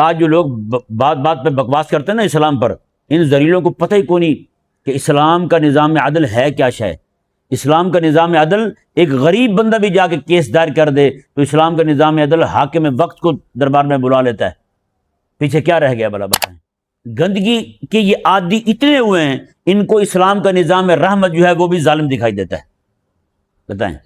آج جو لوگ بات بات پہ بکواس کرتے ہیں نا اسلام پر، ان ذلیلوں کو پتہ ہی کوئی نہیں کہ اسلام کا نظام عدل ہے کیا شے۔ اسلام کا نظام عدل ایک غریب بندہ بھی جا کے کیس دائر کر دے تو اسلام کا نظام عدل حاکم وقت کو دربار میں بلا لیتا ہے۔ پیچھے کیا رہ گیا بھلا بتائیں؟ گندگی کے یہ عادی اتنے ہوئے ہیں، ان کو اسلام کا نظام رحمت جو ہے وہ بھی ظالم دکھائی دیتا ہے۔ بتائیں،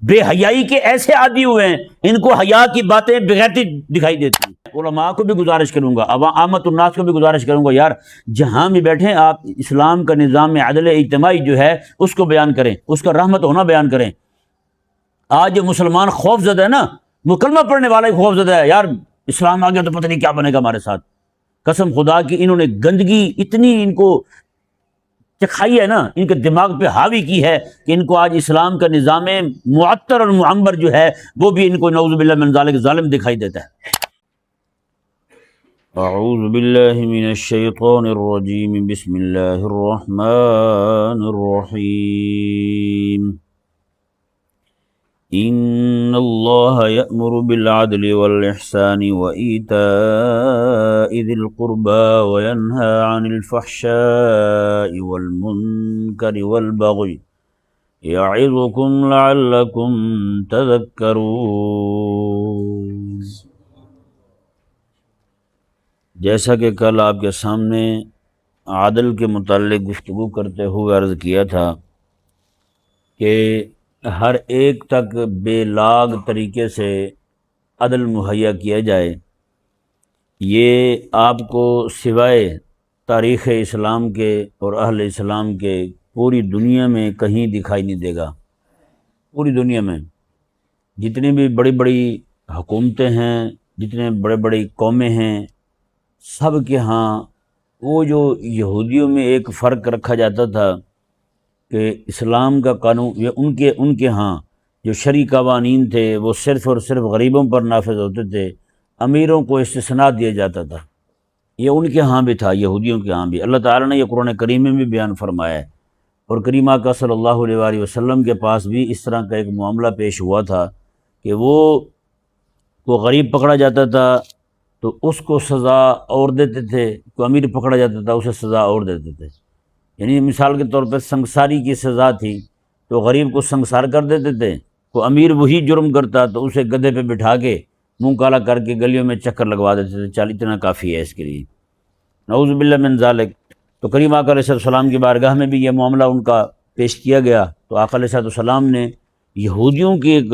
بے حیائی کے ایسے عادی ہوئے ہیں، ان کو حیا کی باتیں بغیرتی دکھائی دیتی ہیں۔ علماء کو بھی گزارش کروں گا، عامت الناس کو بھی گزارش کروں گا، یار جہاں بھی بیٹھیں آپ اسلام کا نظام عدل اجتماعی جو ہے اس کو بیان کریں، اس کا رحمت ہونا بیان کریں۔ آج جو مسلمان خوف زدہ ہے نا، مکلمہ پڑھنے والا ہی خوف زدہ ہے، یار اسلام آ گیا تو پتہ نہیں کیا بنے گا ہمارے ساتھ۔ قسم خدا کی انہوں نے گندگی اتنی ان کو چکھائی ہے نا، ان کے دماغ پہ حاوی کی ہے کہ ان کو آج اسلام کا نظام معطر اور معمر جو ہے وہ بھی ان کو نعوذ باللہ من ذالک ظالم دکھائی دیتا ہے۔ اعوذ باللہ من الشیطان الرجیم، بسم اللہ الرحمن الرحیم۔ ان اللہ یأمر بالعدل والإحسان وإیتاء ذی القربى وینہی عن الفحشاء والمنکر والبغی یعظکم لعلکم تذکرون۔ جیسا کہ کل آپ کے سامنے عدل کے متعلق گفتگو کرتے ہوئے عرض کیا تھا کہ ہر ایک تک بے لاگ طریقے سے عدل مہیا کیا جائے، یہ آپ کو سوائے تاریخ اسلام کے اور اہل اسلام کے پوری دنیا میں کہیں دکھائی نہیں دے گا۔ پوری دنیا میں جتنی بھی بڑی بڑی حکومتیں ہیں، جتنے بڑے بڑی قومیں ہیں، سب کے ہاں وہ جو یہودیوں میں ایک فرق رکھا جاتا تھا کہ اسلام کا قانون، یہ ان کے ہاں جو شرعی قوانین تھے وہ صرف اور صرف غریبوں پر نافذ ہوتے تھے، امیروں کو استثناء دیا جاتا تھا۔ یہ ان کے ہاں بھی تھا، یہودیوں کے ہاں بھی۔ اللہ تعالیٰ نے یہ قرآن کریم میں بھی بیان فرمایا ہے، اور کریم آقا صلی اللہ علیہ وآلہ وسلم کے پاس بھی اس طرح کا ایک معاملہ پیش ہوا تھا کہ وہ غریب پکڑا جاتا تھا تو اس کو سزا اور دیتے تھے، کوئی امیر پکڑا جاتا تھا اسے سزا اور دیتے تھے۔ یعنی مثال کے طور پر سنگساری کی سزا تھی تو غریب کو سنگسار کر دیتے تھے، تو امیر وہی جرم کرتا تو اسے گدھے پہ بٹھا کے منہ کالا کر کے گلیوں میں چکر لگوا دیتے تھے، چل اتنا کافی ہے اس کے لیے، نعوذ باللہ من ذالک۔ تو کریم آقا علیہ السلام کی بارگاہ میں بھی یہ معاملہ ان کا پیش کیا گیا، تو آقا علیہ السلام نے یہودیوں کے ایک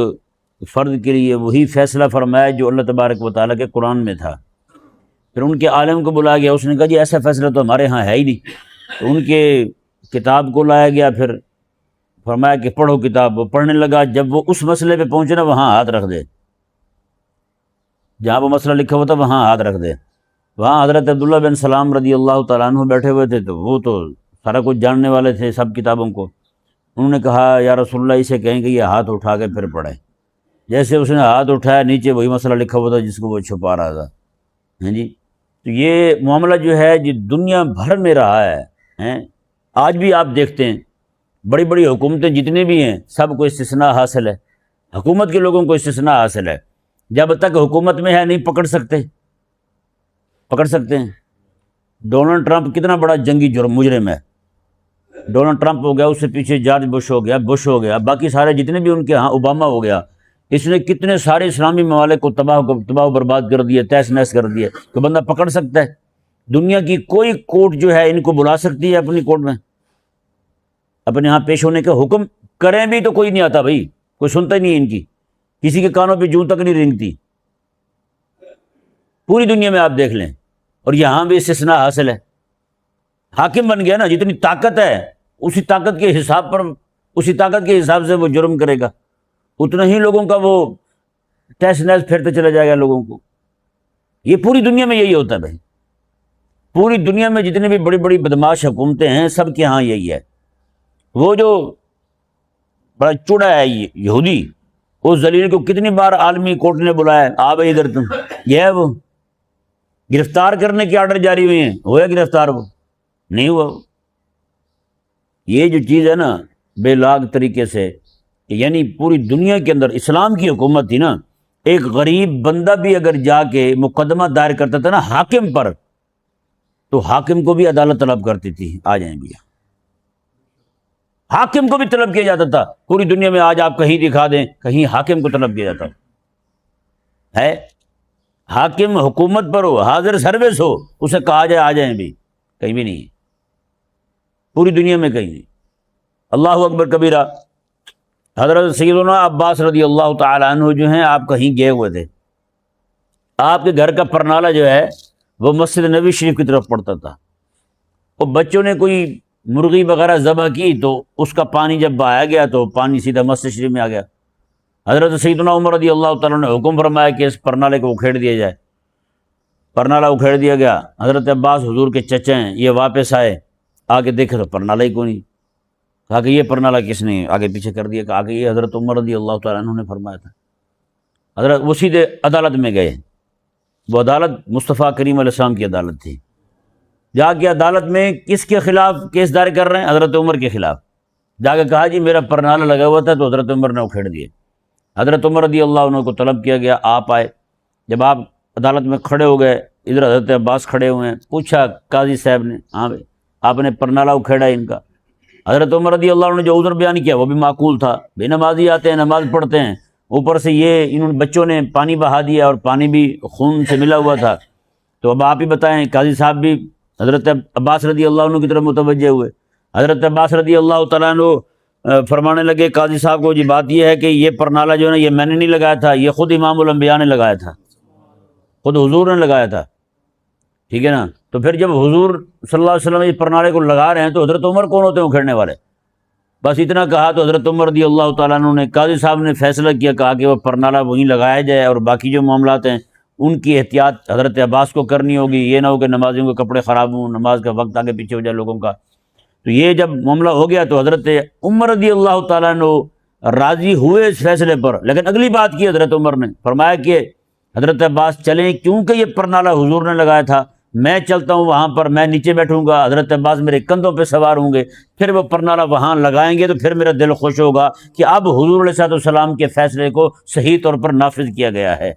فرد کے لیے وہی فیصلہ فرمایا جو اللہ تبارک و تعالیٰ کے قرآن میں تھا۔ پھر ان کے عالم کو بلایا گیا، اس نے کہا جی ایسا فیصلہ تو ہمارے ہاں ہے ہی نہیں۔ تو ان کے کتاب کو لایا گیا، پھر فرمایا کہ پڑھو کتاب۔ وہ پڑھنے لگا، جب وہ اس مسئلے پہ پہنچے نا وہاں ہاتھ رکھ دے، جہاں وہ مسئلہ لکھا ہوا تھا وہاں ہاتھ رکھ دے۔ وہاں حضرت عبداللہ بن سلام رضی اللہ تعالیٰ عنہ بیٹھے ہوئے تھے، تو وہ تو سارا کچھ جاننے والے تھے سب کتابوں کو۔ انہوں نے کہا یا رسول اللہ اسے کہیں کہ یہ ہاتھ اٹھا کے پھر پڑھے۔ جیسے اس نے ہاتھ اٹھایا، نیچے وہی مسئلہ لکھا ہوا تھا جس کو وہ چھپا رہا تھا۔ ہاں جی، تو یہ معاملہ جو ہے یہ دنیا بھر میں رہا ہے۔ آج بھی آپ دیکھتے ہیں بڑی بڑی حکومتیں جتنے بھی ہیں سب کو استثناء حاصل ہے، حکومت کے لوگوں کو استثناء حاصل ہے۔ جب تک حکومت میں ہے نہیں پکڑ سکتے ہیں۔ ڈونلڈ ٹرمپ کتنا بڑا جنگی مجرم ہے، ڈونلڈ ٹرمپ ہو گیا، اس سے پیچھے جارج بش ہو گیا، باقی سارے جتنے بھی ان کے ہاں، اوباما ہو گیا، اس نے کتنے سارے اسلامی ممالک کو تباہ و برباد کر دیا، تہس نہس کر دیا۔ تو بندہ پکڑ سکتا ہے؟ دنیا کی کوئی کورٹ جو ہے ان کو بلا سکتی ہے اپنی کورٹ میں، اپنے ہاں پیش ہونے کا حکم کریں بھی تو کوئی نہیں آتا بھائی، کوئی سنتا ہی نہیں ان کی، کسی کے کانوں پہ جوں تک نہیں رینگتی۔ پوری دنیا میں آپ دیکھ لیں، اور یہاں بھی استثناء حاصل ہے۔ حاکم بن گیا نا، جتنی طاقت ہے اسی طاقت کے حساب سے وہ جرم کرے گا، اتنا ہی لوگوں کا وہ تہس نہس پھیرتے چلا جائے گا لوگوں کو۔ یہ پوری دنیا میں یہی ہوتا ہے بھائی، پوری دنیا میں جتنے بھی بڑی بڑی بدماش حکومتیں ہیں سب کے ہاں یہی ہے۔ وہ جو بڑا چوڑا ہے یہودی، اس ذلیل کو کتنی بار عالمی کورٹ نے بلایا، آ بھائی ادھر تم، یہ ہے وہ گرفتار کرنے کے آرڈر جاری ہوئے ہیں، ہوا گرفتار؟ وہ نہیں ہوا۔ یہ جو چیز ہے نا بے لاگ طریقے سے، یعنی پوری دنیا کے اندر اسلام کی حکومت تھی نا، ایک غریب بندہ بھی اگر جا کے مقدمہ دائر کرتا تھا نا حاکم پر، تو حاکم کو بھی عدالت طلب کرتی تھی، آ جائیں بھی، حاکم کو بھی طلب کیا جاتا تھا۔ پوری دنیا میں آج آپ کہیں دکھا دیں، کہیں حاکم کو طلب کیا جاتا ہے۔ حاکم حکومت پر ہو، حاضر سروس ہو، اسے کہا جائے آ جائیں بھی، کہیں بھی نہیں، پوری دنیا میں کہیں نہیں۔ اللہ اکبر کبیرہ۔ حضرت سیدنا عباس رضی اللہ تعالی عنہ جو ہیں، آپ کہیں گئے ہوئے تھے، آپ کے گھر کا پرنالہ جو ہے وہ مسجد نبی شریف کی طرف پڑتا تھا، اور بچوں نے کوئی مرغی وغیرہ ذبح کی تو اس کا پانی جب بہایا گیا تو پانی سیدھا مسجد شریف میں آ گیا۔ حضرت سیدنا عمر رضی اللہ تعالیٰ نے حکم فرمایا کہ اس پرنالے کو اکھیڑ دیا جائے۔ پرنالہ اکھیڑ دیا گیا۔ حضرت عباس حضور کے چچا ہیں، یہ واپس آئے، آ کے دیکھے تو پرنالہ ہی کوئی نہیں۔ کہا کہ یہ پرنالہ کس نے آگے پیچھے کر دیا؟ کہا کہ یہ حضرت عمر رضی اللہ تعالیٰ عنہ نے فرمایا تھا۔ حضرت وہ سیدھے عدالت میں گئے، وہ عدالت مصطفیٰ کریم علیہ السلام کی عدالت تھی۔ جا کے عدالت میں کس کے خلاف کیس دائر کر رہے ہیں؟ حضرت عمر کے خلاف۔ جا کے کہا جی میرا پرنالہ لگا ہوا تھا، تو حضرت عمر نے اکھیڑ دیے۔ حضرت عمر رضی اللہ عنہ کو طلب کیا گیا، آپ آئے۔ جب آپ عدالت میں کھڑے ہو گئے، ادھر حضرت عباس کھڑے ہوئے ہیں، پوچھا قاضی صاحب نے، ہاں بھائی آپ نے پرنالہ اکھیڑا ان کا؟ حضرت عمر رضی اللہ عنہ نے جو عذر بیان کیا وہ بھی معقول تھا، بے نمازی آتے ہیں، نماز پڑھتے ہیں، اوپر سے یہ انہوں نے بچوں نے پانی بہا دیا، اور پانی بھی خون سے ملا ہوا تھا، تو اب آپ ہی بتائیں۔ قاضی صاحب بھی حضرت عباس رضی اللہ عنہ کی طرف متوجہ ہوئے۔ حضرت عباس رضی اللہ تعالیٰ عنہ فرمانے لگے قاضی صاحب کو، جی بات یہ ہے کہ یہ پرنالہ جو ہے نا، یہ میں نے نہیں لگایا تھا، یہ خود امام الانبیاء نے لگایا تھا، خود حضور نے لگایا تھا، ٹھیک ہے نا؟ تو پھر جب حضور صلی اللہ علیہ وسلم اس پرنالے کو لگا رہے ہیں تو حضرت عمر کون ہوتے ہیں اکھیڑنے والے؟ بس اتنا کہا تو حضرت عمر رضی اللہ تعالیٰ عنہ نے، قاضی صاحب نے فیصلہ کیا، کہا کہ وہ پرنالہ وہیں لگایا جائے، اور باقی جو معاملات ہیں ان کی احتیاط حضرت عباس کو کرنی ہوگی، یہ نہ ہو کہ نمازیوں کے کپڑے خراب ہوں، نماز کا وقت آگے پیچھے ہو جائے لوگوں کا۔ تو یہ جب معاملہ ہو گیا تو حضرت عمر رضی اللہ تعالیٰ عنہ راضی ہوئے اس فیصلے پر، لیکن اگلی بات کی حضرت عمر نے، فرمایا کہ حضرت عباس چلیں، کیونکہ یہ پرنالہ حضور نے لگایا تھا، میں چلتا ہوں وہاں پر، میں نیچے بیٹھوں گا، حضرت عباس میرے کندھوں پہ سوار ہوں گے، پھر وہ پرنالہ وہاں لگائیں گے تو پھر میرا دل خوش ہوگا کہ اب حضور علیہ الصلوۃ والسلام کے فیصلے کو صحیح طور پر نافذ کیا گیا ہے۔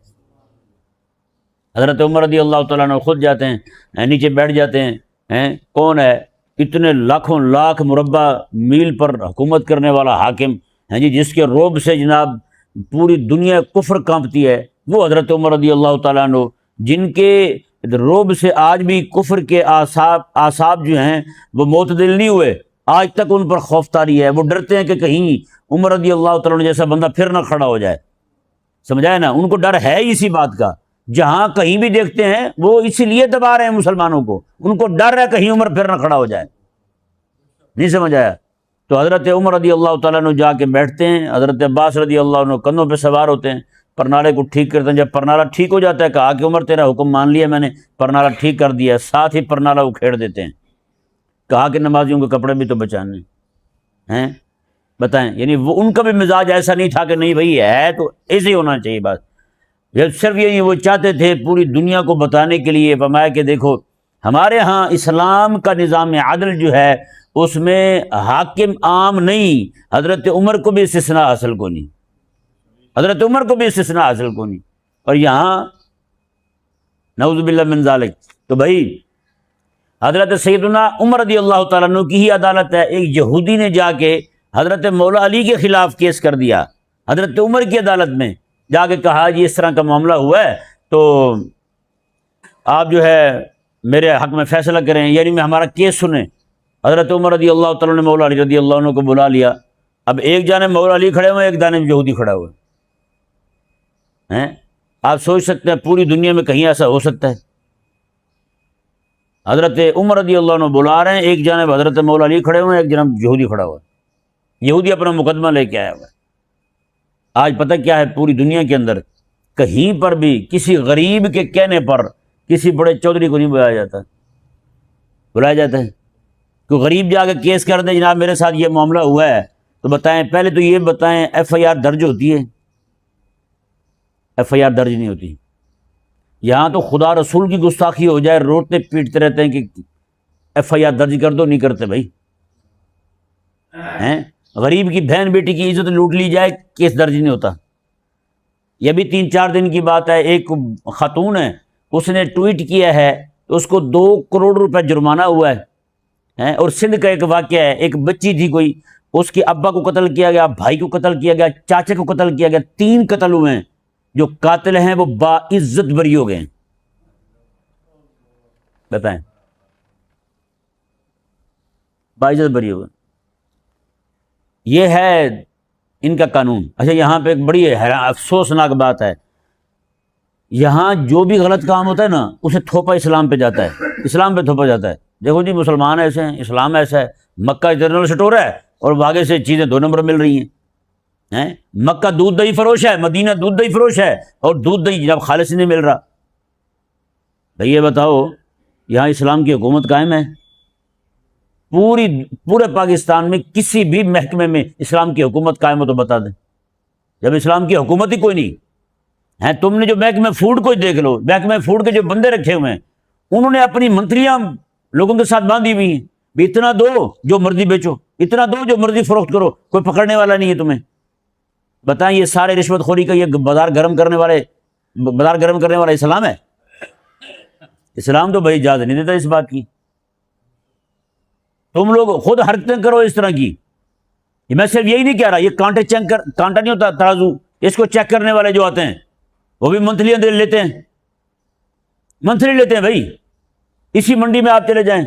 حضرت عمر رضی اللہ تعالیٰ عنہ خود جاتے ہیں، نیچے بیٹھ جاتے ہیں، کون ہے؟ اتنے لاکھوں لاکھ مربع میل پر حکومت کرنے والا حاکم ہیں جی، جس کے رعب سے جناب پوری دنیا کفر کانپتی ہے، وہ حضرت عمر رضی اللہ تعالیٰ عنہ، جن کے رعب سے آج بھی کفر کے اعصاب جو ہیں وہ معتدل نہیں ہوئے، آج تک ان پر خوف طاری ہے، وہ ڈرتے ہیں کہ کہیں عمر رضی اللہ تعالیٰ عنہ جیسا بندہ پھر نہ کھڑا ہو جائے، سمجھائے نا؟ ان کو ڈر ہے اسی بات کا، جہاں کہیں بھی دیکھتے ہیں وہ اسی لیے دبا رہے ہیں مسلمانوں کو، ان کو ڈر ہے کہیں عمر پھر نہ کھڑا ہو جائے، نہیں سمجھ آیا؟ تو حضرت عمر رضی اللہ تعالیٰ عنہ جا کے بیٹھتے ہیں، حضرت عباس رضی اللہ عنہ کندھوں پہ سوار ہوتے ہیں، پرنالے کو ٹھیک کرتے ہیں۔ جب پرنالہ ٹھیک ہو جاتا ہے، کہا کہ عمر تیرا حکم مان لیا میں نے، پرنالہ ٹھیک کر دیا، ساتھ ہی پرنالہ اکھیڑ دیتے ہیں۔ کہا کہ نمازیوں کے کپڑے بھی تو بچانے ہیں، بتائیں، یعنی وہ ان کا بھی مزاج ایسا نہیں تھا کہ نہیں بھائی ہے تو ایسے ہی ہونا چاہیے بات، صرف یہی وہ چاہتے تھے پوری دنیا کو بتانے کے لیے، فرمایا کہ دیکھو ہمارے ہاں اسلام کا نظام عدل جو ہے اس میں حاکم عام نہیں، حضرت عمر کو بھی استثناء حاصل کو نہیں، حضرت عمر کو بھی استثناء حاصل کو نہیں، اور یہاں نعوذ باللہ من ذالک۔ تو بھائی حضرت سیدنا عمر رضی اللہ تعالیٰ عنہ کی ہی عدالت ہے، ایک یہودی نے جا کے حضرت مولا علی کے خلاف کیس کر دیا، حضرت عمر کی عدالت میں جا کے کہا جی اس طرح کا معاملہ ہوا ہے تو آپ جو ہے میرے حق میں فیصلہ کریں، یعنی میں ہمارا کیس سنیں۔ حضرت عمر رضی اللہ تعالیٰ نے مولا علی رضی اللہ عنہ کو بلا لیا، اب ایک جانب مولا علی کھڑے ہوئے، ایک جانب یہودی کھڑا ہوئے ہیں۔ آپ سوچ سکتے ہیں پوری دنیا میں کہیں ایسا ہو سکتا ہے؟ حضرت عمر رضی اللہ عنہ بلا رہے ہیں، ایک جانب حضرت مولا علی کھڑے ہوئے ہیں، ایک جانب یہودی کھڑا ہوا ہے، یہودی اپنا مقدمہ لے کے آیا ہوا ہے۔ آج پتہ کیا ہے، پوری دنیا کے اندر کہیں پر بھی کسی غریب کے کہنے پر کسی بڑے چودھری کو نہیں بلایا جاتا، بلایا جاتا ہے؟ کوئی غریب جا کے کیس کر دے جناب میرے ساتھ یہ معاملہ ہوا ہے، تو بتائیں، پہلے تو یہ بتائیں ایف آئی آر درج ہوتی ہے؟ ایف آئی آر درج نہیں ہوتی۔ یہاں تو خدا رسول کی گستاخی ہو جائے، روتے پیٹتے رہتے ہیں کہ ایف آئی آر درج کر دو، نہیں کرتے بھائی ہیں۔ غریب کی بہن بیٹی کی عزت لوٹ لی جائے، کیس درج نہیں ہوتا۔ یہ بھی 3-4 دن کی بات ہے، ایک خاتون ہے، اس نے ٹویٹ کیا ہے تو اس کو 2 کروڑ روپے جرمانہ ہوا ہے۔ اور سندھ کا ایک واقعہ ہے، ایک بچی تھی کوئی، اس کے ابا کو قتل کیا گیا، بھائی کو قتل کیا گیا، چاچے کو قتل کیا گیا، 3 قتل ہوئے ہیں۔ جو قاتل ہیں وہ باعزت بری ہو گئے ہیں، بتائیں، باعزت بری ہو گئے۔ یہ ہے ان کا قانون۔ اچھا یہاں پہ ایک بڑی افسوسناک بات ہے، یہاں جو بھی غلط کام ہوتا ہے نا اسے تھوپا اسلام پہ جاتا ہے، اسلام پہ تھوپا جاتا ہے۔ دیکھو جی مسلمان ایسے ہیں، اسلام ایسا ہے، مکہ جنرل سٹور ہے اور آگے سے چیزیں 2 نمبر مل رہی ہیں۔ مکہ دودھ دہی فروش ہے، مدینہ دودھ دہی فروش ہے، اور دودھ دہی جناب خالص نہیں مل رہا۔ بھئی یہ بتاؤ یہاں اسلام کی حکومت قائم ہے؟ پورے پاکستان میں کسی بھی محکمے میں اسلام کی حکومت قائم ہو تو بتا دیں، جب اسلام کی حکومت ہی کوئی نہیں ہے۔ تم نے جو محکمہ فوڈ کو دیکھ لو، محکمہ فوڈ کے جو بندے رکھے ہوئے ہیں انہوں نے اپنی منتریاں لوگوں کے ساتھ باندھی ہوئی ہیں، بھی اتنا دو جو مرضی بیچو، اتنا دو جو مرضی فروخت کرو، کوئی پکڑنے والا نہیں ہے تمہیں۔ بتائیں یہ سارے رشوت خوری کا یہ بازار گرم کرنے والا اسلام ہے؟ اسلام تو بھائی اجازت نہیں دیتا اس بات کی۔ تم لوگ خود حرکتیں کرو اس طرح کی۔ میں صرف یہی نہیں کہہ رہا، یہ کانٹا نہیں ہوتا ترازو، اس کو چیک کرنے والے جو آتے ہیں وہ بھی منتھلی لیتے ہیں بھائی۔ اسی منڈی میں آپ چلے جائیں،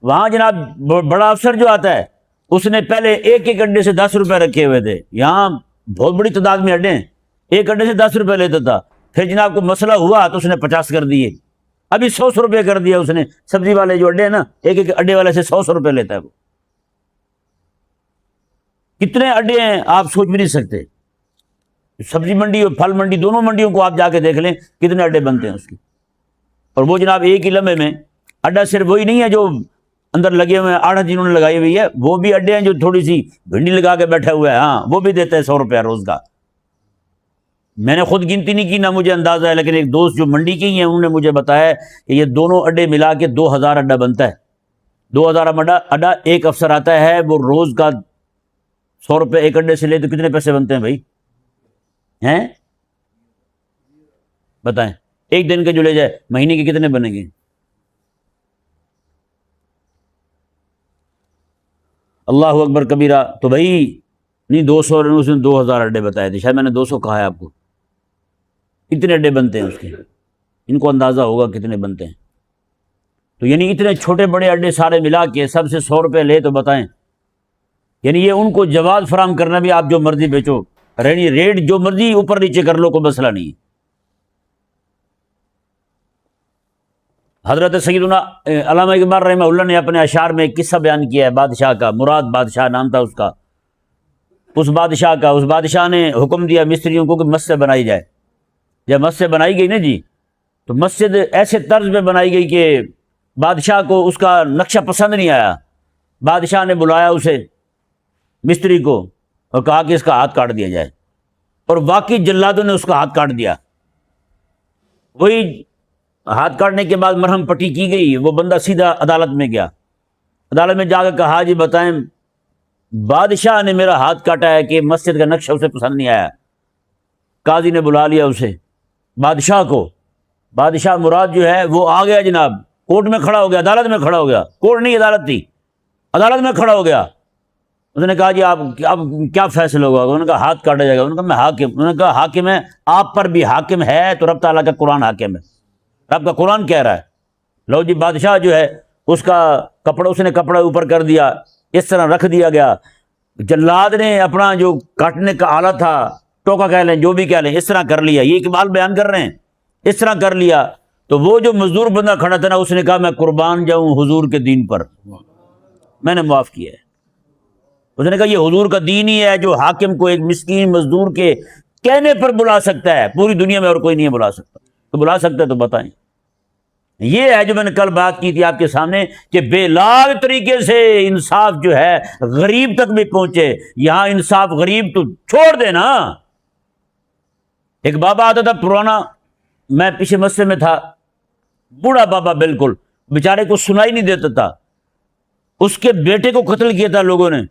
وہاں جناب بڑا افسر جو آتا ہے اس نے پہلے ایک اڈے سے 10 روپے رکھے ہوئے تھے، یہاں بہت بڑی تعداد میں اڈے ہیں، ایک اڈے سے 10 روپے لیتا تھا، پھر جناب کو مسئلہ ہوا تو اس نے 50 کر دیے، ابھی 100 روپے کر دیا اس نے۔ سبزی والے جو اڈے ہیں نا، ایک اڈے والے سے 100 روپے لیتا ہے وہ۔ کتنے اڈے ہیں آپ سوچ بھی نہیں سکتے۔ سبزی منڈی اور پھل منڈی دونوں منڈیوں کو آپ جا کے دیکھ لیں کتنے اڈے بنتے ہیں اس کی۔ اور وہ جناب ایک ہی لمحے میں اڈا صرف وہی نہیں ہے جو اندر لگے ہوئے ہیں، آڑھ جنہوں نے لگائی ہوئی ہے، وہ بھی اڈے ہیں جو تھوڑی سی بھنڈی لگا کے بیٹھا ہوا ہے، ہاں وہ بھی دیتے ہیں 100 روپیہ روز کا۔ میں نے خود گنتی نہیں کی، نہ مجھے اندازہ ہے، لیکن ایک دوست جو منڈی کے ہی ہیں انہوں نے مجھے بتایا کہ یہ دونوں اڈے ملا کے 2000 اڈا بنتا ہے۔ 2000 اڈا ایک افسر آتا ہے، وہ روز کا 100 روپے ایک اڈے سے لے تو کتنے پیسے بنتے ہیں بھائی؟ ہیں بتائیں، ایک دن کے جو لے جائے مہینے کے کتنے بنیں گے؟ اللہ اکبر کبیرہ۔ تو بھائی نہیں 200، اس نے 2000 اڈے بتائے تھے، شاید میں نے 200 کہا ہے آپ کو۔ کتنے اڈے بنتے ہیں اس کے؟ ان کو اندازہ ہوگا کتنے بنتے ہیں۔ تو یعنی اتنے چھوٹے بڑے اڈے سارے ملا کے سب سے 100 روپے لے تو بتائیں، یعنی یہ ان کو جواز فراہم کرنا بھی آپ جو مرضی بیچو، ریٹ جو مرضی اوپر نیچے کر لو، کوئی مسئلہ نہیں۔ حضرت سیدنا علامہ اقبال رحمہ اللہ نے اپنے اشعار میں ایک قصہ بیان کیا ہے بادشاہ کا، مراد بادشاہ نام تھا اس کا۔ اس بادشاہ نے حکم دیا مستریوں کو کہ مسجد بنائی جائے۔ جب مسجد بنائی گئی نا جی، تو مسجد ایسے طرز پہ بنائی گئی کہ بادشاہ کو اس کا نقشہ پسند نہیں آیا۔ بادشاہ نے بلایا اسے مستری کو اور کہا کہ اس کا ہاتھ کاٹ دیا جائے، اور واقعی جلادوں نے اس کا ہاتھ کاٹ دیا۔ وہی ہاتھ کاٹنے کے بعد مرہم پٹی کی گئی، وہ بندہ سیدھا عدالت میں گیا، عدالت میں جا کے کہا جی بتائیں بادشاہ نے میرا ہاتھ کاٹا ہے کہ مسجد کا نقشہ اسے پسند نہیں آیا۔ قاضی نے بلا لیا اسے، بادشاہ کو، بادشاہ مراد جو ہے وہ آ گیا جناب، کورٹ میں کھڑا ہو گیا، عدالت میں کھڑا ہو گیا، کورٹ نہیں عدالت تھی، عدالت میں کھڑا ہو گیا۔ اس نے کہا جی آپ کیا فیصلہ ہوگا؟ انہوں نے کہا ہاتھ کاٹا جائے گا۔ انہوں نے کہا میں حاکم، انہوں نے کہا حاکم ہے، آپ پر بھی حاکم ہے تو رب تعالیٰ کا قرآن حاکم ہے، رب کا قرآن کہہ رہا ہے۔ لو جی بادشاہ جو ہے اس کا کپڑا، اس نے کپڑا اوپر کر دیا، اس طرح رکھ دیا گیا۔ جلاد نے اپنا جو کاٹنے کا آلہ تھا، ٹوکا کہہ لیں جو بھی کہہ لیں، اس طرح کر لیا، یہ اقبال بیان کر رہے ہیں، اس طرح کر لیا۔ تو وہ جو مزدور بندہ کھڑا تھا نا، اس نے کہا میں قربان جاؤں حضور کے دین پر، میں نے معاف کیا ہے۔ اس نے کہا یہ حضور کا دین ہی ہے جو حاکم کو ایک مسکین مزدور کے کہنے پر بلا سکتا ہے، پوری دنیا میں اور کوئی نہیں بلا سکتا۔ تو بلا سکتا ہے تو بتائیں۔ یہ ہے جو میں نے کل بات کی تھی آپ کے سامنے کہ بے لاگ طریقے سے انصاف جو ہے غریب تک بھی پہنچے۔ یہاں انصاف غریب تو چھوڑ دے نا۔ ایک بابا آتا تھا پرانا، میں پیچھے مسجد میں تھا، بوڑھا بابا بالکل، بیچارے کو سنائی نہیں دیتا تھا۔ اس کے بیٹے کو قتل کیا تھا لوگوں نے،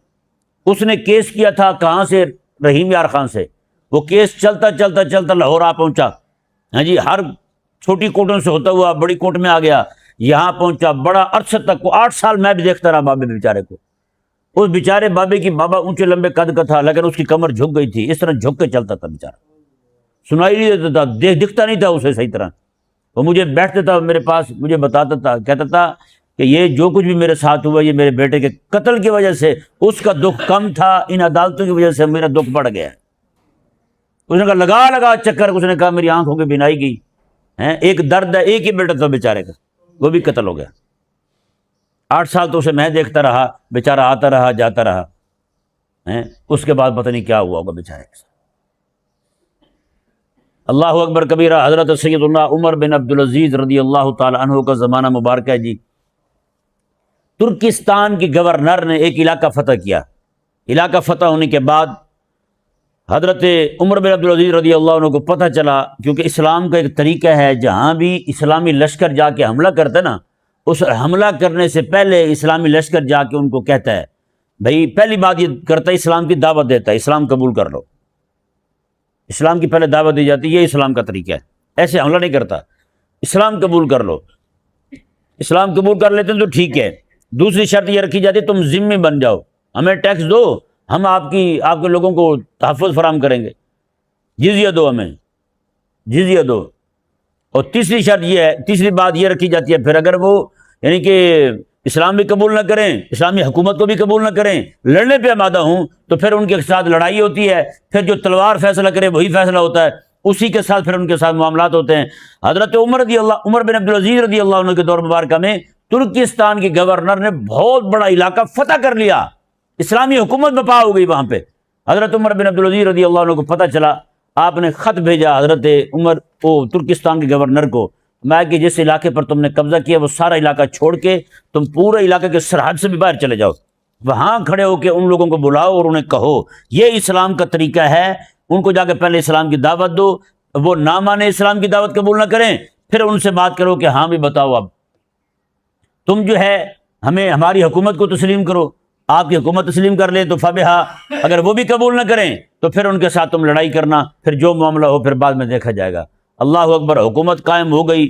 اس نے کیس کیا تھا کہاں سے؟ رحیم یار خان سے۔ وہ کیس چلتا چلتا چلتا لاہور آ پہنچا، ہاں جی، ہر چھوٹی کوٹوں سے ہوتا ہوا بڑی کوٹ میں آ گیا، یہاں پہنچا، بڑا عرصہ تک 8 سال میں بھی دیکھتا رہا بابے بیچارے کو۔ اس بیچارے بابے کی بابا اونچے لمبے قد کا تھا، لیکن اس کی کمر جھک گئی تھی، اس طرح جھک کے چلتا تھا بیچارہ، سنائی نہیں دیتا تھا، دکھتا نہیں تھا اسے صحیح طرح۔ وہ مجھے بیٹھتا تھا میرے پاس، مجھے بتاتا تھا، کہتا تھا کہ یہ جو کچھ بھی میرے ساتھ ہوا یہ میرے بیٹے کے قتل کی وجہ سے، اس کا دکھ کم تھا، ان عدالتوں کی وجہ سے میرا دکھ بڑھ گیا۔ اس نے کہا لگا لگا چکر، اس نے کہا میری آنکھوں کی بینائی گئی ہے، ایک درد ہے، ایک ہی بیٹا تھا بیچارے کا، وہ بھی قتل ہو گیا۔ 8 سال تو اسے میں دیکھتا رہا، بیچارہ آتا رہا جاتا رہا، اس کے بعد پتہ نہیں کیا ہوا ہوگا بیچارے کے ساتھ۔ اللہ اکبر کبیرہ۔ حضرت سیدنا عمر بن عبدالعزیز رضی اللہ تعالی عنہ کا زمانہ مبارک ہے جی، ترکستان کی گورنر نے ایک علاقہ فتح کیا۔ علاقہ فتح ہونے کے بعد حضرت عمر بن عبدالعزیز رضی اللہ عنہ کو پتہ چلا، کیونکہ اسلام کا ایک طریقہ ہے جہاں بھی اسلامی لشکر جا کے حملہ کرتا ہے نا، اس حملہ کرنے سے پہلے اسلامی لشکر جا کے ان کو کہتا ہے، بھائی پہلی بات یہ کرتا ہے اسلام کی دعوت دیتا ہے، اسلام قبول کر لو، اسلام کی پہلے دعوت دی جاتی ہے، یہ اسلام کا طریقہ ہے، ایسے حملہ نہیں کرتا، اسلام قبول کر لو، اسلام قبول کر لیتے ہیں تو ٹھیک ہے۔ دوسری شرط یہ رکھی جاتی ہے تم ذمہ بن جاؤ، ہمیں ٹیکس دو، ہم آپ کے لوگوں کو تحفظ فراہم کریں گے، جزیہ دو، ہمیں جزیہ دو۔ اور تیسری شرط یہ ہے، تیسری بات یہ رکھی جاتی ہے، پھر اگر وہ یعنی کہ اسلام بھی قبول نہ کریں، اسلامی حکومت کو بھی قبول نہ کریں، لڑنے پہ آمادہ ہوں، تو پھر ان کے ساتھ لڑائی ہوتی ہے، پھر جو تلوار فیصلہ کرے وہی فیصلہ ہوتا ہے، اسی کے ساتھ پھر ان کے ساتھ معاملات ہوتے ہیں۔ حضرت عمر بن عبدالعزیز رضی اللہ عنہ کے دور مبارکہ میں ترکستان کے گورنر نے بہت بڑا علاقہ فتح کر لیا، اسلامی حکومت بپا ہو گئی وہاں پہ۔ حضرت عمر بن عبدالعزیز رضی اللہ عنہ کو پتہ چلا، آپ نے خط بھیجا حضرت عمر ترکستان کے گورنر کو، میں کہ جس علاقے پر تم نے قبضہ کیا وہ سارا علاقہ چھوڑ کے تم پورے علاقے کے سرحد سے بھی باہر چلے جاؤ، وہاں کھڑے ہو کے ان لوگوں کو بلاؤ اور انہیں کہو یہ اسلام کا طریقہ ہے، ان کو جا کے پہلے اسلام کی دعوت دو، وہ نہ مانے، اسلام کی دعوت قبول نہ کریں، پھر ان سے بات کرو کہ ہاں بھی بتاؤ اب تم جو ہے ہمیں ہماری حکومت کو تسلیم کرو، آپ کی حکومت تسلیم کر لیں تو فبہا، اگر وہ بھی قبول نہ کریں تو پھر ان کے ساتھ تم لڑائی کرنا، پھر جو معاملہ ہو پھر بعد میں دیکھا جائے گا۔ اللہ اکبر، حکومت قائم ہو گئی،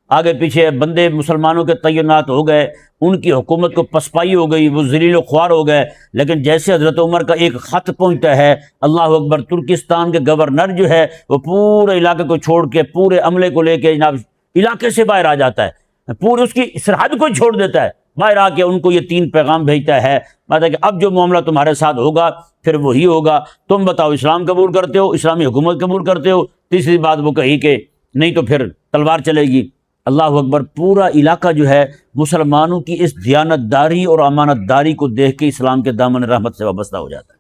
آگے پیچھے بندے مسلمانوں کے تعینات ہو گئے، ان کی حکومت کو پسپائی ہو گئی، وہ ذلیل و خوار ہو گئے۔ لیکن جیسے حضرت عمر کا ایک خط پہنچتا ہے، اللہ اکبر، ترکستان کے گورنر جو ہے وہ پورے علاقے کو چھوڑ کے پورے عملے کو لے کے جناب علاقے سے باہر آ جاتا ہے، پورے اس کی سرحد کو چھوڑ دیتا ہے، باہر آ کے ان کو یہ 3 پیغام بھیجتا ہے، بات ہے کہ اب جو معاملہ تمہارے ساتھ ہوگا پھر وہی ہوگا، تم بتاؤ اسلام قبول کرتے ہو، اسلامی حکومت قبول کرتے ہو، تیسری بات وہ کہی کہ نہیں تو پھر تلوار چلے گی۔ اللہ اکبر، پورا علاقہ جو ہے مسلمانوں کی اس دیانت داری اور امانت داری کو دیکھ کے اسلام کے دامن رحمت سے وابستہ ہو جاتا ہے۔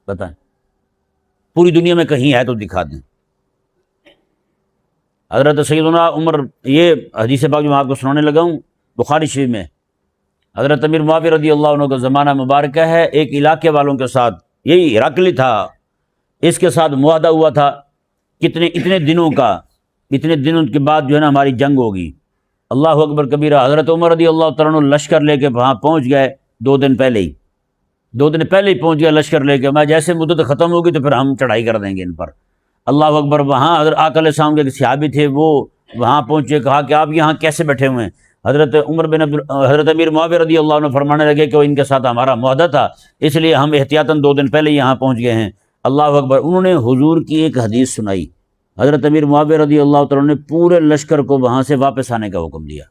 بتائیں پوری دنیا میں کہیں ہے تو دکھا دیں۔ حضرت سیدنا عمر، یہ حدیث پاک جو میں آپ کو سنانے لگا ہوں بخاری شریف میں، حضرت امیر معاویہ رضی اللہ عنہ کا زمانہ مبارکہ ہے، ایک علاقے والوں کے ساتھ، یہی ہرقل تھا، اس کے ساتھ معاہدہ ہوا تھا اتنے دنوں کا، اتنے دنوں کے بعد جو ہے نا ہماری جنگ ہوگی۔ اللہ اکبر کبیرہ۔ حضرت عمر رضی اللہ تعالیٰ عنہ لشکر لے کے وہاں پہنچ گئے 2 دن پہلے ہی پہنچ گیا لشکر لے کے، میں جیسے مدت ختم ہوگی تو پھر ہم چڑھائی کر دیں گے ان پر۔ اللہ اکبر۔ وہاں حضرت آقا علیہ السلام کے ایک صحابی تھے، وہ وہاں پہنچے، کہا کہ آپ یہاں کیسے بیٹھے ہوئے ہیں؟ حضرت امیر معاویہ رضی اللہ عنہ فرمانے لگے کہ وہ ان کے ساتھ ہمارا معاہدہ تھا، اس لیے ہم احتیاطاً 2 دن پہلے یہاں پہنچ گئے ہیں۔ اللہ اکبر۔ انہوں نے حضور کی ایک حدیث سنائی، حضرت امیر معاویہ رضی اللہ تعالیٰ نے پورے لشکر کو وہاں سے واپس آنے کا حکم دیا۔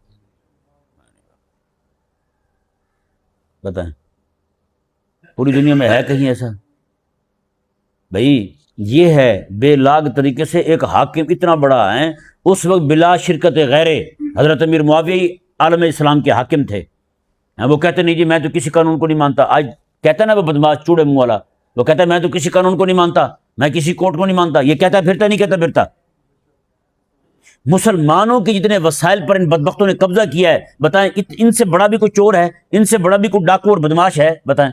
بتائیں پوری دنیا میں ہے کہیں ایسا؟ بھائی یہ ہے بے لاگ طریقے سے ایک حاکم اتنا بڑا ہے، اس وقت بلا شرکت غیرے حضرت امیر معاویہ عالم اسلام کے حاکم تھے، وہ کہتے نہیں جی میں تو کسی قانون کو نہیں مانتا۔ آج کہتا ہے نا وہ بدماش چوڑے منہ والا، وہ کہتا ہے میں تو کسی قانون کو نہیں مانتا، میں کسی کورٹ کو نہیں مانتا، یہ کہتا پھرتا نہیں کہتا پھرتا۔ مسلمانوں کے جتنے وسائل پر ان بدبختوں نے قبضہ کیا ہے، بتائیں ان سے بڑا بھی کوئی چور ہے؟ ان سے بڑا بھی کوئی ڈاکو اور بدماش ہے؟ بتائیں،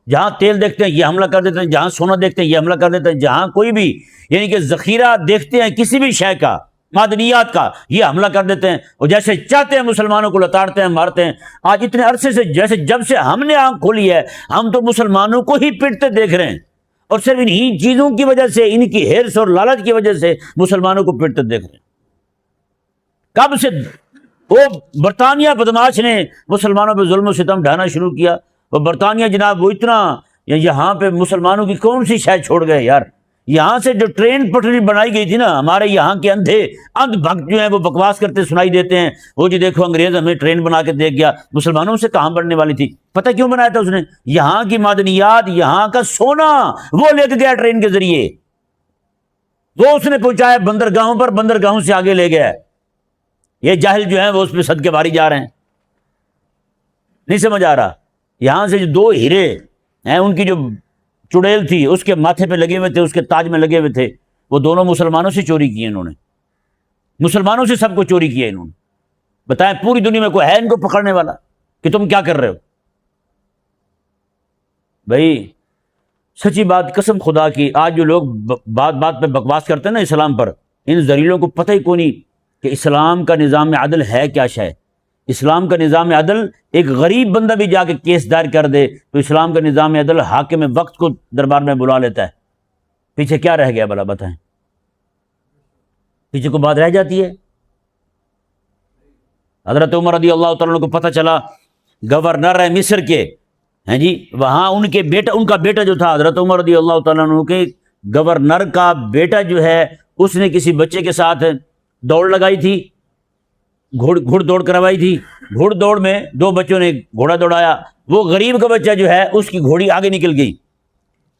جہاں تیل دیکھتے ہیں یہ حملہ کر دیتے ہیں، جہاں سونا دیکھتے ہیں یہ حملہ کر دیتے ہیں، جہاں کوئی بھی یعنی کہ ذخیرہ دیکھتے ہیں کسی بھی شے کا، معدنیات کا، یہ حملہ کر دیتے ہیں، اور جیسے چاہتے ہیں مسلمانوں کو لتاڑتے ہیں، مارتے ہیں۔ آج اتنے عرصے سے جیسے جب سے ہم نے آنکھ کھولی ہے ہم تو مسلمانوں کو ہی پٹتے دیکھ رہے ہیں، اور صرف انہی چیزوں کی وجہ سے، ان کی ہرس اور لالچ کی وجہ سے مسلمانوں کو پٹتے دیکھ رہے ہیں۔ کب سے وہ برطانیہ بدماش نے مسلمانوں پہ ظلم و ستم ڈھانا شروع کیا، وہ برطانیہ جناب وہ اتنا، یہاں پہ مسلمانوں کی کون سی شے چھوڑ گئے یار؟ یہاں سے جو ٹرین پٹری بنائی گئی تھی نا، ہمارے یہاں کے اندھ بھکت جو ہیں وہ بکواس کرتے سنائی دیتے ہیں، وہ جی دیکھو انگریز ہمیں ٹرین بنا کے دے گیا، مسلمانوں سے کہاں بننے والی تھی؟ پتہ کیوں بنایا تھا اس نے؟ یہاں کی معدنیات، یہاں کا سونا وہ لے کے گیا ٹرین کے ذریعے، وہ اس نے پہنچایا بندرگاہوں پر، بندرگاہوں سے آگے لے گیا۔ یہ جاہل جو ہیں وہ اس پہ صدقے باری جا رہے ہیں، نہیں سمجھ آ رہا۔ یہاں سے جو 2 ہیرے ہیں، ان کی جو چڑیل تھی اس کے ماتھے پہ لگے ہوئے تھے، اس کے تاج میں لگے ہوئے تھے، وہ دونوں مسلمانوں سے چوری کیے انہوں نے، مسلمانوں سے سب کو چوری کیا انہوں نے۔ بتائیں پوری دنیا میں کوئی ہے ان کو پکڑنے والا کہ تم کیا کر رہے ہو؟ بھائی سچی بات، قسم خدا کی، آج جو لوگ بات بات پہ بکواس کرتے ہیں نا اسلام پر، ان زریلوں کو پتہ ہی کوئی نہیں کہ اسلام کا نظام عدل ہے کیا شے۔ اسلام کا نظام عدل، ایک غریب بندہ بھی جا کے کیس دائر کر دے تو اسلام کا نظام عدل حاکم وقت کو دربار میں بلا لیتا ہے۔ پیچھے کیا رہ گیا بھلا بتائیں؟ پیچھے کو بات رہ جاتی ہے۔ حضرت عمر رضی اللہ تعالیٰ کو پتہ چلا گورنر ہے مصر کے، ہیں جی، وہاں ان کا بیٹا جو تھا، حضرت عمر رضی اللہ تعالیٰ عنہ کے گورنر کا بیٹا جو ہے، اس نے کسی بچے کے ساتھ دوڑ لگائی تھی، گھڑ دوڑ کروائی تھی۔ گھڑ دوڑ میں 2 بچوں نے گھوڑا دوڑایا، وہ غریب کا بچہ جو ہے اس کی گھوڑی آگے نکل گئی۔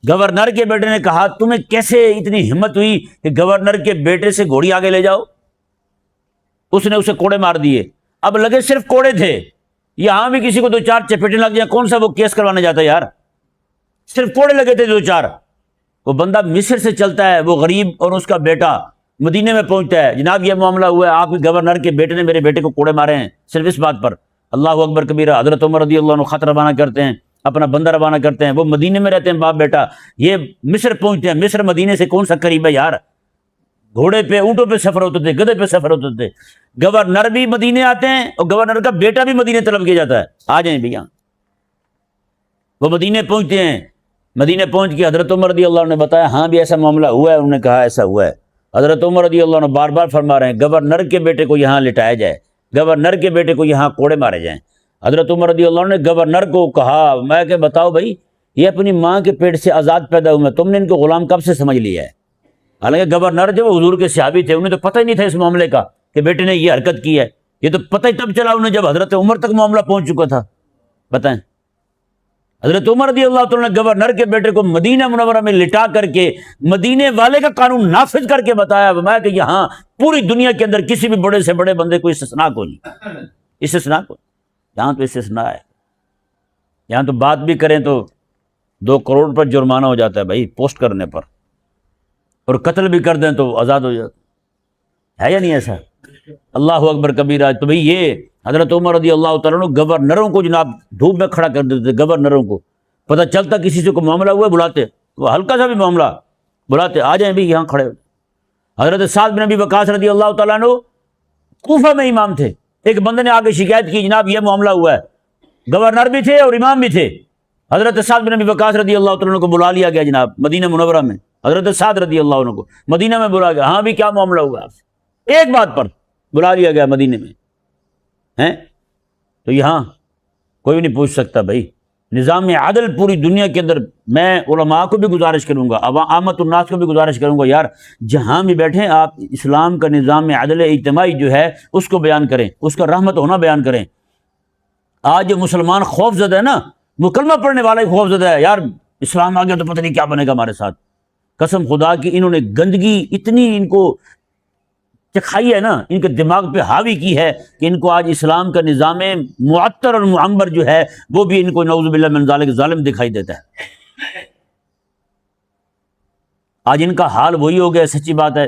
گورنر کے بیٹے نے کہا تمہیں کیسے اتنی ہمت ہوئی کہ گورنر کے بیٹے سے گھوڑی آگے لے جاؤ؟ اس نے اسے کوڑے مار دیے۔ اب لگے صرف کوڑے تھے، یہاں بھی کسی کو 2-4 چپیٹیں لگ جائیں، کون سا وہ کیس کروانے جاتا ہے یار؟ صرف کوڑے لگے تھے 2-4۔ وہ بندہ مصر سے چلتا ہے، وہ غریب، اور اس کا بیٹا مدینے میں پہنچتا ہے، جناب یہ معاملہ ہوا ہے، آپ کے گورنر کے بیٹے نے میرے بیٹے کو کوڑے مارے ہیں، صرف اس بات پر۔ اللہ اکبر کبیرہ۔ حضرت عمر رضی اللہ عنہ خط روانہ کرتے ہیں، اپنا بندہ روانہ کرتے ہیں، وہ مدینے میں رہتے ہیں باپ بیٹا، یہ مصر پہنچتے ہیں۔ مصر مدینے سے کون سا قریب ہے یار؟ گھوڑے پہ، اونٹوں پہ سفر ہوتے تھے، گدھے پہ سفر ہوتے تھے۔ گورنر بھی مدینے آتے ہیں اور گورنر کا بیٹا بھی مدینے طلب کیا جاتا ہے، آ جائیں بھیا۔ وہ مدینے پہنچتے ہیں، مدینے پہنچ کے حضرت عمر رضی اللہ عنہ نے بتایا ہاں بھی ایسا معاملہ ہوا ہے، انہوں نے کہا ایسا ہوا ہے۔ حضرت عمر رضی اللہ عنہ بار بار فرما رہے ہیں گورنر کے بیٹے کو یہاں لٹایا جائے، گورنر کے بیٹے کو یہاں کوڑے مارے جائیں۔ حضرت عمر رضی اللہ عنہ نے گورنر کو کہا، میں کہ بتاؤ بھائی، یہ اپنی ماں کے پیٹ سے آزاد پیدا ہوئے، تم نے ان کو غلام کب سے سمجھ لیا ہے؟ حالانکہ گورنر جو حضور کے صحابی تھے، انہیں تو پتہ ہی نہیں تھا اس معاملے کا کہ بیٹے نے یہ حرکت کی ہے، یہ تو پتہ ہی تب چلا انہیں جب حضرت عمر تک معاملہ پہنچ چکا تھا۔ بتائیں، حضرت عمر رضی اللہ تعالیٰ نے گورنر کے بیٹے کو مدینہ منورہ میں لٹا کر کے مدینے والے کا قانون نافذ کر کے بتایا میں کہ یہاں پوری دنیا کے اندر کسی بھی بڑے سے بڑے بندے کو استثناء کو نہیں، استثناء کو، یہاں تو استثناء ہے۔ یہاں تو بات بھی کریں تو 2 کروڑ پر جرمانہ ہو جاتا ہے بھائی پوسٹ کرنے پر، اور قتل بھی کر دیں تو آزاد ہو جاتا ہے یا نہیں ایسا؟ اللہ اکبر کبیرہ۔ تو بھئی یہ حضرت عمر رضی اللہ تعالیٰ عنہ گورنروں کو جناب دھوپ میں کھڑا کر دیتے، گورنروں کو پتہ چلتا کسی سے کوئی معاملہ ہوا بلاتے، وہ ہلکا سا بھی معاملہ بلاتے، آ جائیں بھی یہاں کھڑے ہو۔ حضرت سعد بن ابی وقاص رضی اللہ تعالیٰ عنہ کوفہ میں امام تھے، ایک بندے نے آگے شکایت کی جناب یہ معاملہ ہوا ہے، گورنر بھی تھے اور امام بھی تھے۔ حضرت سعد بن ابی وقاص رضی اللہ تعالیٰ عنہ کو بلا لیا گیا جناب مدینہ منورہ میں، حضرت سعد رضی اللہ عنہ کو مدینہ میں بلا گیا، ہاں بھی کیا معاملہ ہوا آپ سے، ایک بات پر بلا لیا گیا مدینے میں ہیں۔ تو یہاں کوئی نہیں پوچھ سکتا بھائی، نظام عدل پوری دنیا کے اندر، میں علماء کو بھی گزارش کروں گا، عامت الناس کو بھی گزارش کروں گا، یار جہاں بھی بیٹھیں آپ اسلام کا نظام عدل اجتماعی جو ہے اس کو بیان کریں، اس کا رحمت ہونا بیان کریں۔ آج جو مسلمان خوف زدہ ہے نا، وہ کلمہ پڑھنے والا ہی خوف زدہ ہے، یار اسلام آ گیا تو پتہ نہیں کیا بنے گا ہمارے ساتھ۔ قسم خدا کی انہوں نے گندگی اتنی ان کو چکھائی ہے نا، ان کے دماغ پہ حاوی کی ہے کہ ان کو آج اسلام کا نظام معطر اور معمر جو ہے وہ بھی ان کو نعوذ باللہ من ذالک ظالم دکھائی دیتا ہے۔ آج ان کا حال وہی ہو گیا، سچی بات ہے۔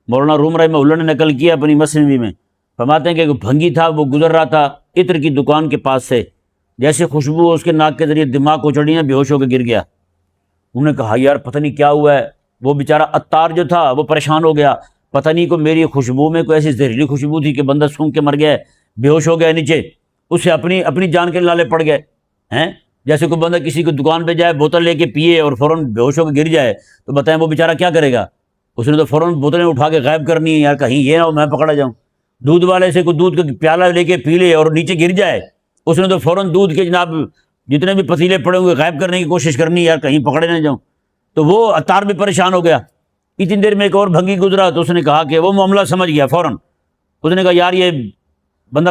مولانا روم رحمہ اللہ نے نقل کیا اپنی مثنوی میں، فرماتے ہیں کہ ایک بھنگی تھا، وہ گزر رہا تھا عطر کی دکان کے پاس سے، جیسے خوشبو اس کے ناک کے ذریعے دماغ کو چڑھی، بے ہوش ہو کے گر گیا۔ انہوں نے کہا یار پتہ نہیں کیا ہوا ہے، وہ بیچارہ عطار جو تھا وہ پریشان ہو گیا، پتہ نہیں کو میری خوشبو میں کوئی ایسی زہریلی خوشبو تھی کہ بندہ سونگ کے مر گیا ہے، بے ہوش ہو گیا نیچے، اسے اپنی جان کے لالے پڑ گئے ہیں۔ جیسے کوئی بندہ کسی کو دکان پہ جائے بوتل لے کے پیے اور فوراً بے ہوش ہو کے گر جائے تو بتائیں وہ بیچارہ کیا کرے گا؟ اس نے تو فوراً بوتلیں اٹھا کے غائب کرنی ہے، یار کہیں یہ نہ ہو میں پکڑا جاؤں۔ دودھ والے سے کوئی دودھ کا پیالہ لے کے پی لے اور نیچے گر جائے، اس نے تو فوراً دودھ کے جناب جتنے بھی پتیلے پڑے ہوئے غائب کرنے کی کوشش کرنی ہے، یار کہیں پکڑے نہ جاؤں۔ تو وہ عطار بھی پریشان ہو گیا۔ اتنی دیر میں ایک اور بھنگی گزرا تو اس نے کہا کہ وہ معاملہ سمجھ گیا فوراً، اس نے کہا یار یہ بندہ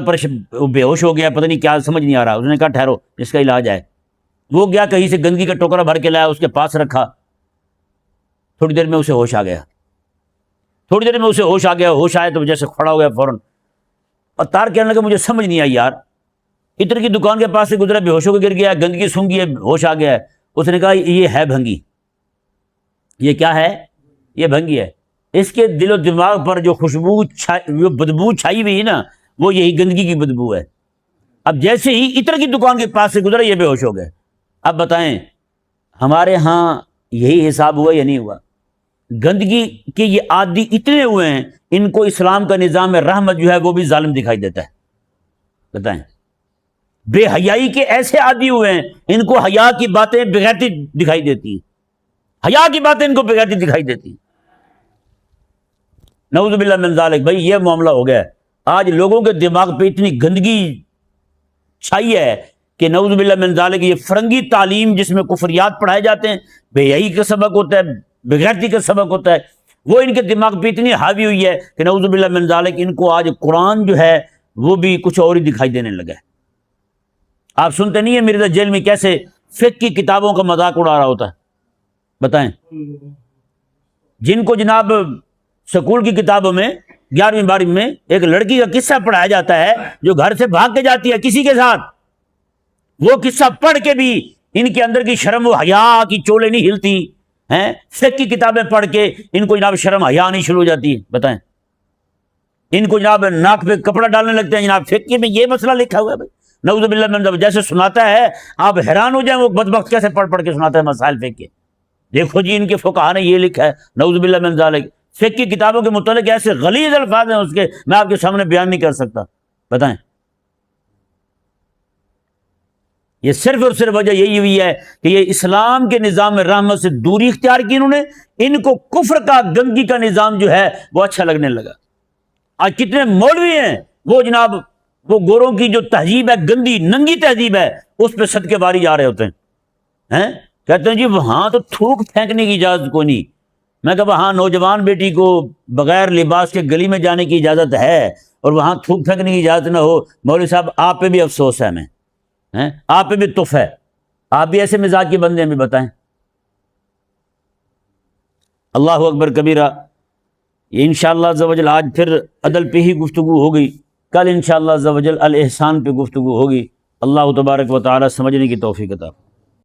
بے ہوش ہو گیا، پتہ نہیں کیا سمجھ نہیں آ رہا۔ اس نے کہا ٹھہرو اس کا علاج ہے۔ وہ گیا کہیں سے گندگی کا ٹوکرا بھر کے لایا، اس کے پاس رکھا، تھوڑی دیر میں اسے ہوش آ گیا، ہوش آیا تو جیسے کھڑا ہو گیا فوراً۔ اور تار کہنے لگا مجھے سمجھ نہیں آئی یار، عطر کی دکان کے پاس سے گزرا، بے ہوش ہو کے گر گیا، گندگی سونگھی ہے، ہوش آ گیا ہے۔ اس نے کہا یہ ہے بھنگی۔ یہ کیا ہے؟ یہ بھنگی ہے۔ اس کے دل و دماغ پر جو جو بدبو چھائی ہوئی ہے نا، وہ یہی گندگی کی بدبو ہے۔ اب جیسے ہی عطر کی دکان کے پاس سے گزرا یہ بے ہوش ہو گئے۔ اب بتائیں ہمارے ہاں یہی حساب ہوا یا نہیں ہوا؟ گندگی کے یہ عادی اتنے ہوئے ہیں، ان کو اسلام کا نظام رحمت جو ہے وہ بھی ظالم دکھائی دیتا ہے۔ بتائیں بے حیائی کے ایسے عادی ہوئے ہیں، ان کو حیا کی باتیں بغیرتی دکھائی دیتی ہیں، حیا کی باتیں ان کو بغیرتی دکھائی دیتی ہیں۔ نعوذ باللہ من ذالک۔ بھائی یہ معاملہ ہو گیا ہے، آج لوگوں کے دماغ پہ اتنی گندگی چھائی ہے کہ نعوذ باللہ من ذالک یہ فرنگی تعلیم جس میں کفریات پڑھائے جاتے ہیں، بے حیائی کا سبق ہوتا ہے، بغیرتی کا سبق ہوتا ہے، وہ ان کے دماغ پہ اتنی حاوی ہوئی ہے کہ نعوذ باللہ من ذالک ان کو آج قرآن جو ہے وہ بھی کچھ اور ہی دکھائی دینے لگا ہے۔ آپ سنتے نہیں ہیں مرزا جیل میں کیسے فقہ کی کتابوں کا مذاق اڑا رہا ہوتا ہے؟ بتائیں جن کو جناب سکول کی کتابوں میں 11ویں 12ویں میں ایک لڑکی کا قصہ پڑھایا جاتا ہے جو گھر سے بھاگ کے جاتی ہے کسی کے ساتھ، وہ قصہ پڑھ کے بھی ان کے اندر کی شرم و حیا کی چولیں نہیں ہلتی ہیں۔ فقہ کی کتابیں پڑھ کے ان کو جناب شرم حیا نہیں شروع ہو جاتی ہے۔ بتائیں ان کو جناب ناک پہ کپڑا ڈالنے لگتے ہیں، جناب فقہ میں یہ مسئلہ لکھا ہوا ہے۔ بھائی نعوذ باللہ من ذالک، جیسے سناتا ہے آپ حیران ہو جائیں وہ بدبخت کیسے پڑھ پڑھ کے سناتا ہے مسائل فقہ کے۔ دیکھو جی ان کے فقہا نے یہ لکھا ہے، نعوذ باللہ من ذالک۔ فقہ کی کتابوں کے متعلق ایسے غلیظ الفاظ ہیں اس کے، میں آپ کے سامنے بیان نہیں کر سکتا۔ بتائیں یہ صرف اور صرف وجہ یہی ہوئی ہے کہ یہ اسلام کے نظام رحمت سے دوری اختیار کی انہوں نے، ان کو کفر کا گندگی کا نظام جو ہے وہ اچھا لگنے لگا۔ آج کتنے مولوی ہیں وہ جناب وہ گوروں کی جو تہذیب ہے، گندی ننگی تہذیب ہے، اس پہ صدقے باری جا رہے ہوتے ہیں، کہتے ہیں جی وہاں تو تھوک پھینکنے کی اجازت کوئی نہیں۔ میں کہا وہاں نوجوان بیٹی کو بغیر لباس کے گلی میں جانے کی اجازت ہے اور وہاں تھوک پھینکنے کی اجازت نہ ہو، مولوی صاحب آپ پہ بھی افسوس ہے، ہمیں آپ پہ بھی تف ہے، آپ بھی ایسے مزاج کے بندے ہیں، بھی بتائیں۔ اللہ اکبر کبیرہ۔ انشاءاللہ عز و جل آج پھر عدل پہ ہی گفتگو ہوگی، کل انشاءاللہ عز و جل الاحسان پہ گفتگو ہوگی۔ اللہ تبارک و تعالی سمجھنے کی توفیق عطا۔